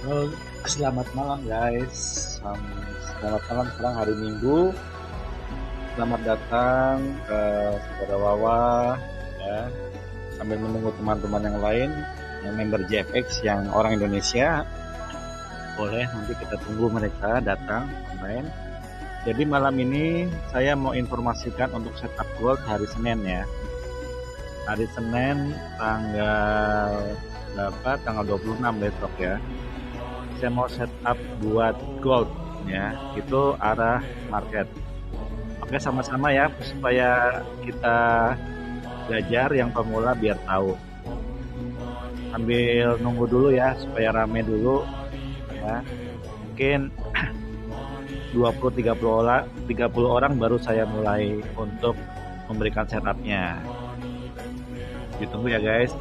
Halo, selamat malam guys. Selamat malam sekarang hari Minggu. Selamat datang ke saudara Wawa ya. Sambil menunggu teman-teman yang lain yang member JFX yang orang Indonesia. Boleh nanti kita tunggu mereka datang main. Jadi malam ini saya mau informasikan untuk setup gold hari Senin ya. Hari Senin tanggal berapa? Tanggal 26 besok ya. Saya mau setup buat gold ya, itu arah market. Oke, sama-sama ya supaya kita belajar yang pemula biar tahu. Sambil nunggu dulu ya supaya rame dulu ya. Mungkin 20-30 orang baru saya mulai untuk memberikan setupnya. Ditunggu ya guys.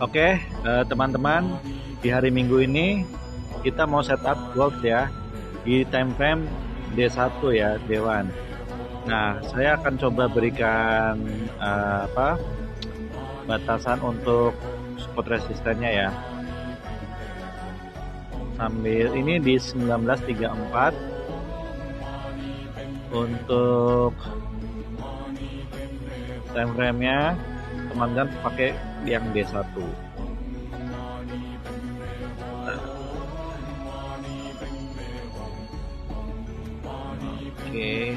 Oke, teman-teman, di hari Minggu ini kita mau setup gold ya di time frame D1 ya, D1. Nah, saya akan coba berikan batasan untuk support resistennya ya. Sambil ini di 1934 untuk time frame-nya teman-teman pakai yang D1. Oke.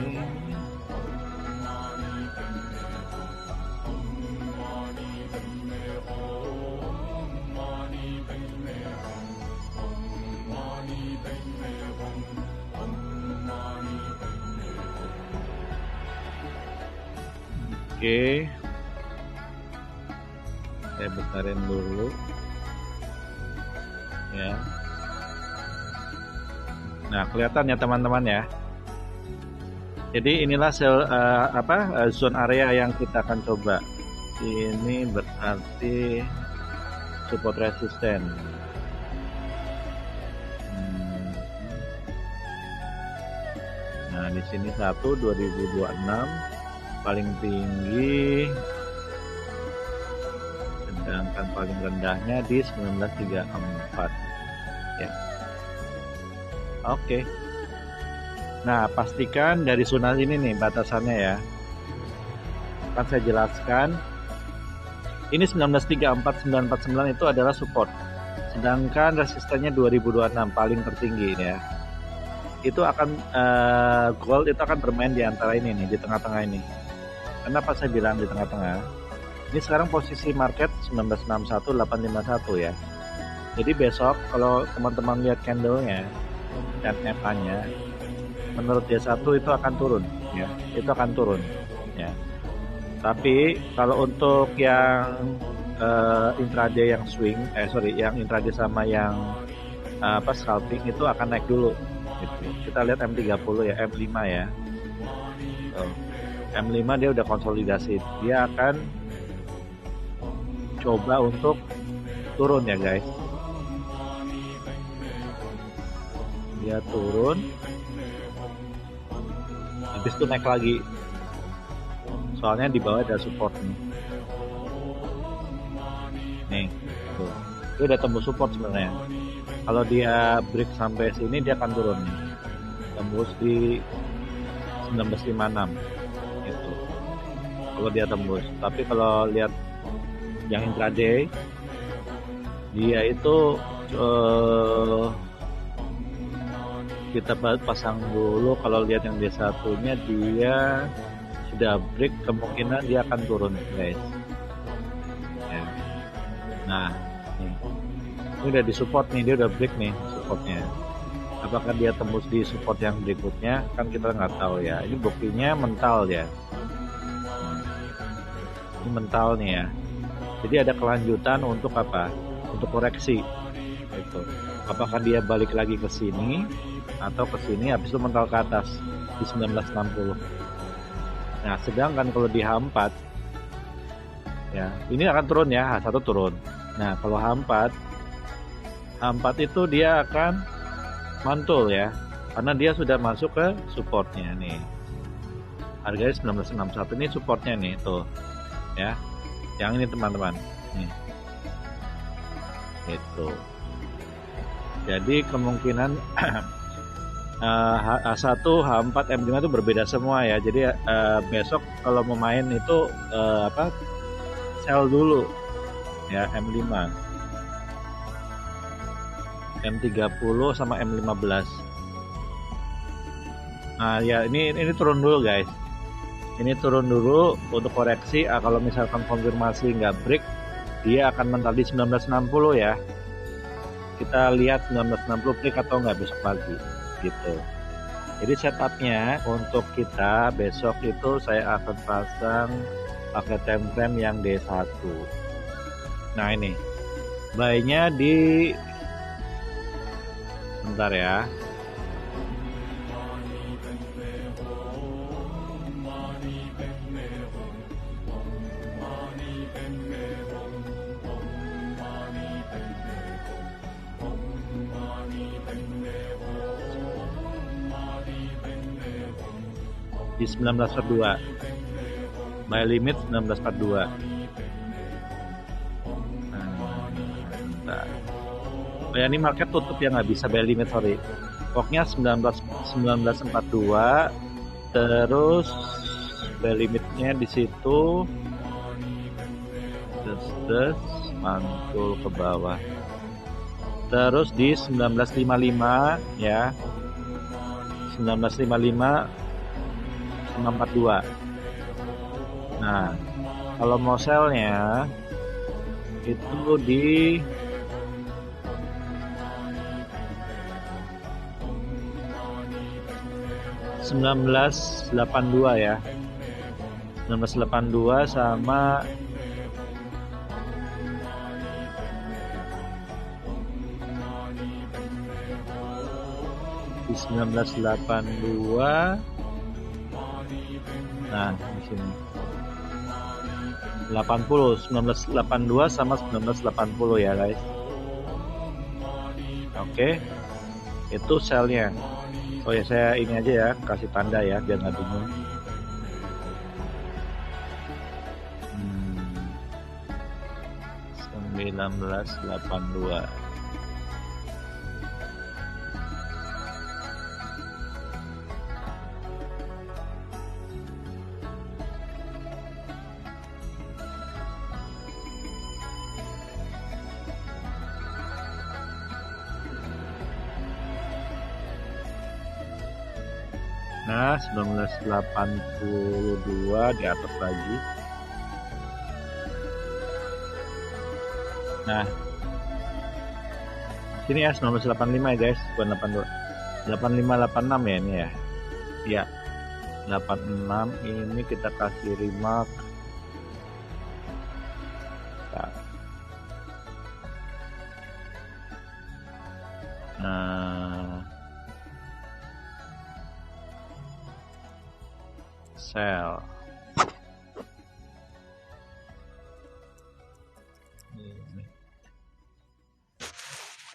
Oke. Saya besarin dulu ya. Nah, kelihatan ya teman-teman ya. Jadi inilah zone area yang kita akan coba. Ini berarti support resisten. Nah, di sini 2026 paling tinggi, sedangkan paling rendahnya di 1934 ya. Oke. Nah, pastikan dari zona ini nih batasannya ya. Akan saya jelaskan. Ini 1934 949 itu adalah support. Sedangkan resistannya 2026 paling tertinggi ya. Itu akan gold itu akan bermain di antara ini nih, di tengah-tengah ini. Kenapa saya bilang di tengah-tengah? Ini sekarang posisi market 1961 851 ya. Jadi besok kalau teman-teman lihat candlenya dan MA-nya, menurut D1 itu akan turun ya. Itu akan turun ya. Tapi kalau untuk yang intraday yang swing, yang intraday sama yang scalping itu akan naik dulu. Gitu. Kita lihat M30 ya, M5 ya. M5 dia udah konsolidasi, dia akan coba untuk turun ya guys. Dia turun, habis itu naik lagi. Soalnya di bawah ada support nih. Nih, tuh. Dia udah tembus support sebenarnya. Kalau dia break sampai sini dia akan turun nih. Tembus di 1956 itu. Kalau dia tembus. Tapi kalau lihat yang intraday dia itu kita pasang dulu. Kalau lihat yang D1-nya dia sudah break, kemungkinan dia akan turun guys ya. Nah nih. Ini udah di support nih, dia udah break nih supportnya. Apakah dia tembus di support yang berikutnya kan kita nggak tahu ya. Ini buktinya mental ya. Ini mental nih ya. Jadi ada kelanjutan untuk apa? Untuk koreksi. Itu. Apakah dia balik lagi ke sini atau ke sini habis itu mental ke atas di 1960. Nah, sedangkan kalau di H4 ya, ini akan turun ya, H1 turun. Nah, kalau H4 itu dia akan mantul ya, karena dia sudah masuk ke supportnya nih. Harganya 1961 ini supportnya nih tuh ya, yang ini teman-teman nih itu. Jadi kemungkinan H1, H4, M5 itu berbeda semua ya. Jadi besok kalau mau main itu sell dulu ya, M5, M30 sama M15. Nah ya, ini turun dulu guys. Ini turun dulu untuk koreksi. Kalau misalkan konfirmasi nggak break, dia akan mental di 1960 ya. Kita lihat 1960 break atau nggak besok pagi gitu. Jadi setupnya untuk kita besok itu saya akan pasang pakai time frame yang D1. Nah ini buy-nya di, bentar ya, di 1942, buy limit 1942. Nah, ya ini market tutup ya, nggak bisa buy limit, sorry. Pokoknya 1942, terus buy limitnya di situ, terus mantul ke bawah. Terus di 1955 ya, 1955 42. Nah, kalau mau sellnya itu di 1982 ya, 1982 sama di 1982. Nah, di sini 80, 1982 sama 1980 ya guys. Oke, itu sellnya. Oh ya, saya ini aja ya, kasih tanda ya biar nggak bingung. 1982. Nah, 1982 di atas lagi. Nah, sini ya 1985 ya guys, bukan 82. 8586 ya ini ya. Iya. 86 ini kita kasih remark. Nah, sell.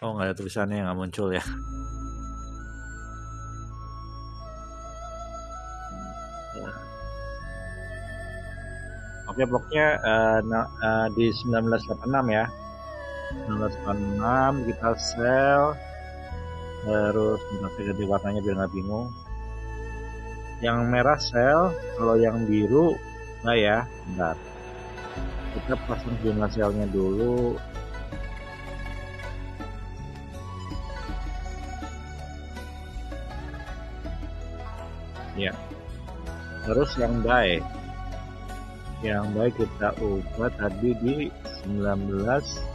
Oh, nggak ada tulisannya, nggak muncul ya. Oke, bloknya di 1986 ya. 1986 kita sell. Terus kita ganti warnanya biar nggak bingung. Yang merah sell, kalau yang biru enggak ya. Bentar. Kita pasang jumlah sellnya dulu. Ya. Terus yang buy. Yang buy kita ubah tadi di 19.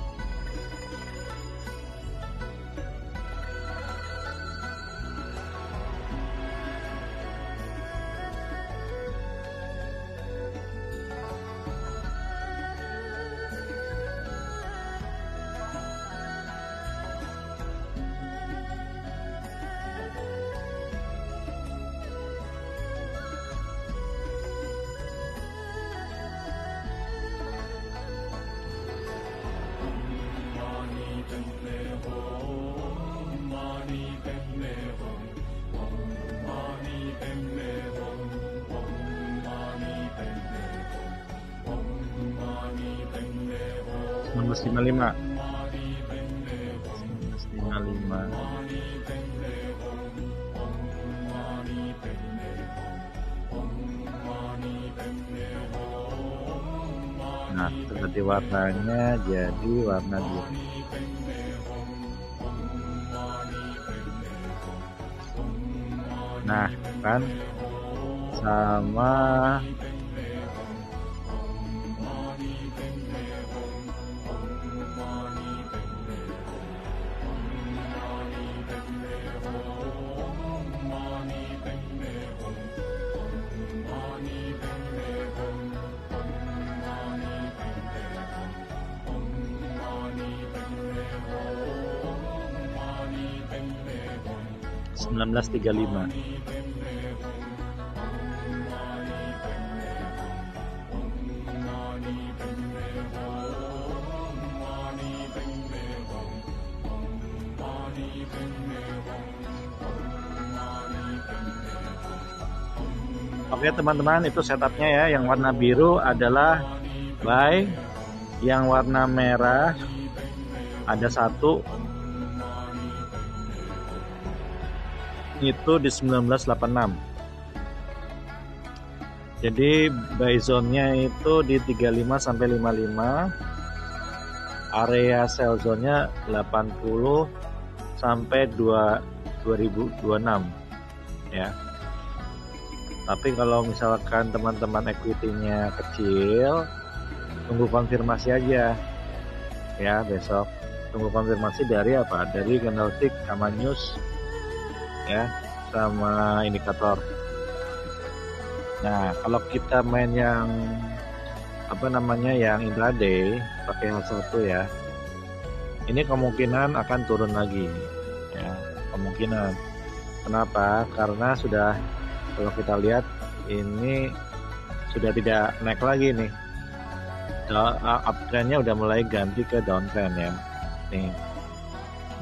1955. 1955. Nah, ganti warnanya jadi warna biru. Nah, kan sama 1935. Oke teman-teman, itu setupnya ya. Yang warna biru adalah buy, yang warna merah ada satu, itu di 1986. Jadi buy zone-nya itu di 35 sampai 55, area sell zone-nya 80 sampai 2026 ya. Tapi kalau misalkan teman-teman equity-nya kecil, tunggu konfirmasi aja ya besok. Tunggu konfirmasi dari apa? Dari candlestick sama news ya, sama indikator. Nah, kalau kita main yang apa namanya, yang intraday pakai H1 ya, ini kemungkinan akan turun lagi ya, kemungkinan. Kenapa? Karena sudah, kalau kita lihat ini sudah tidak naik lagi nih, uptrendnya udah mulai ganti ke downtrend ya. Nih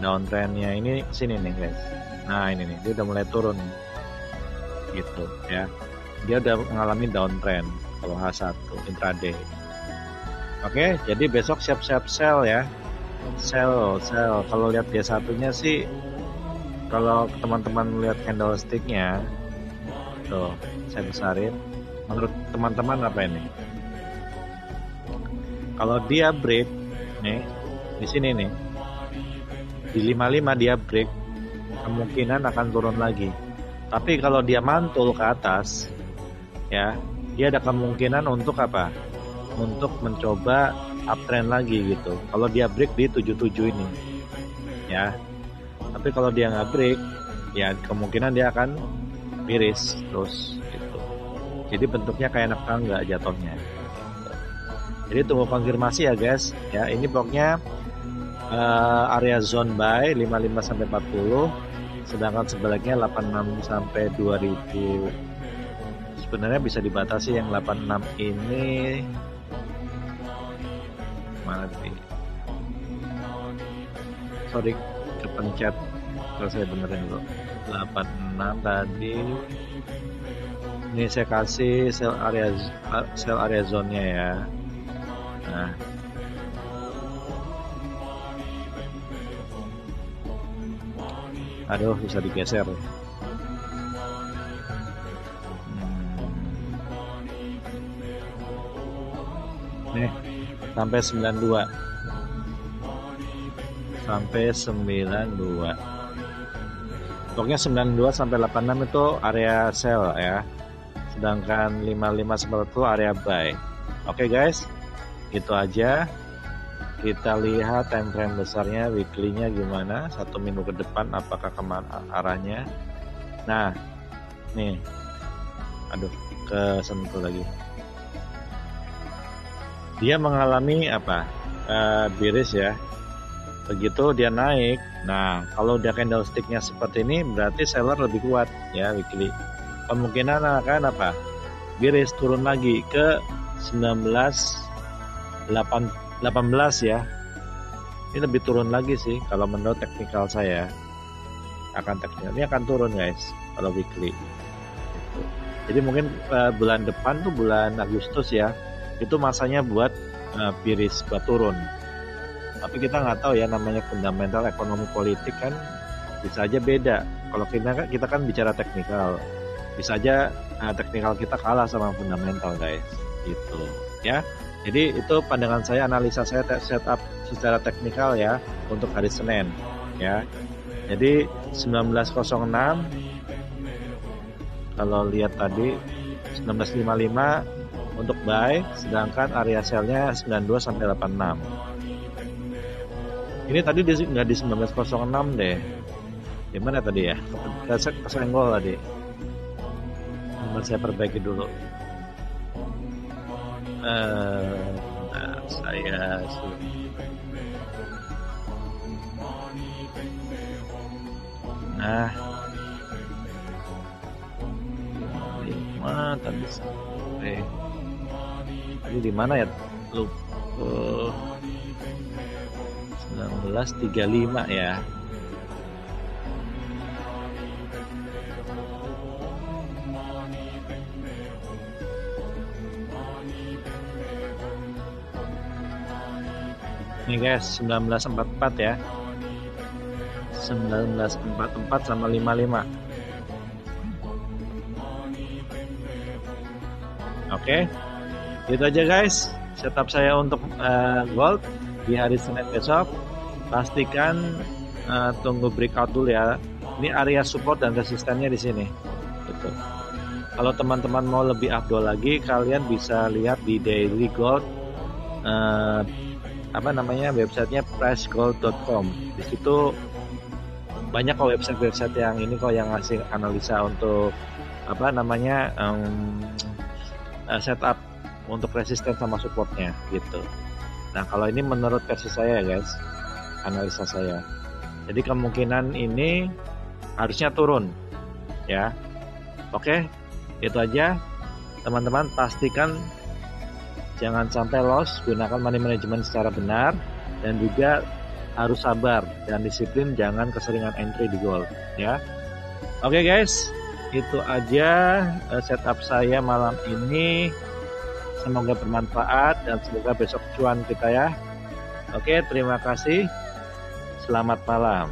downtrendnya ini sini nih guys. Nah ini nih, dia udah mulai turun gitu ya, dia udah mengalami downtrend kalau H1 intraday. Oke, jadi besok siap-siap sell ya, sell. Kalau lihat D1 nya sih, kalau teman-teman lihat candlesticknya tuh, saya besarin. Menurut teman-teman apa ini? Kalau dia break nih di sini nih, di 55 dia break, kemungkinan akan turun lagi. Tapi kalau dia mantul ke atas ya, dia ada kemungkinan untuk apa? Untuk mencoba uptrend lagi gitu. Kalau dia break di 77 ini ya. Tapi kalau dia nggak break ya, kemungkinan dia akan miris terus gitu. Jadi bentuknya kayak anak tangga jatuhnya. Jadi tunggu konfirmasi ya guys ya. Ini pokoknya area zone buy 55 sampai 40, sedangkan sebaliknya 86 sampai 2000. Sebenarnya bisa dibatasi yang 86 ini. Mana sih? Sorry, kepencet. Kalau saya benerin dulu. 86 tadi. Ini saya kasih sell area zone-nya ya. Nah, aduh, bisa digeser. Nih, sampai 92. Sampai 92. Pokoknya 92 sampai 86 itu area sell ya. Sedangkan 55 sampai 40 area buy. Oke guys, itu aja. Kita lihat time frame besarnya, weekly-nya gimana, 1 minggu ke depan apakah kemana arahnya. Nah, nih, aduh, kesentuh lagi. Dia mengalami apa? Bearish ya. Begitu dia naik, nah kalau dia candlestick-nya seperti ini, berarti seller lebih kuat ya weekly. Kemungkinan akan apa? Bearish turun lagi ke 18 ya. Ini lebih turun lagi sih kalau menurut teknikal saya. Ini akan turun guys kalau weekly. Jadi mungkin bulan depan tuh, bulan Agustus ya, itu masanya buat bearish, buat turun Tapi kita nggak tahu ya, namanya fundamental ekonomi politik kan bisa aja beda. Kalau kita kan bicara teknikal, bisa aja teknikal kita kalah sama fundamental guys, gitu ya. Jadi itu pandangan saya, analisa saya setup secara teknikal ya untuk hari Senin ya. Jadi 19.06 kalau lihat tadi 19.55 untuk buy, sedangkan area sell-nya 92 sampai 86. Ini tadi nggak di 19.06 deh. Gimana tadi ya? Kesenggol tadi. Saya perbaiki dulu. Saya mana tadi sampai tadi di mana ya? Lupa. 19.35 ya. Nih guys, 19.44 ya. 19.44 sama 55. Oke. Itu aja guys, setup saya untuk gold di hari Senin besok. Pastikan tunggu breakout dulu ya. Ini area support dan resistennya di sini. Gitu. Kalau teman-teman mau lebih afdol lagi, kalian bisa lihat di Daily Gold websitenya pricegold.com. Di situ banyak kok website yang ini kok yang ngasih analisa untuk setup untuk resisten sama supportnya gitu. Nah kalau ini menurut versi saya ya guys, analisa saya. Jadi kemungkinan ini harusnya turun ya. Oke, itu aja teman-teman. Pastikan jangan sampai loss, gunakan money management secara benar, dan juga harus sabar dan disiplin, jangan keseringan entry di gold ya. Oke guys, itu aja setup saya malam ini. Semoga bermanfaat dan semoga besok cuan kita ya. Oke, terima kasih. Selamat malam.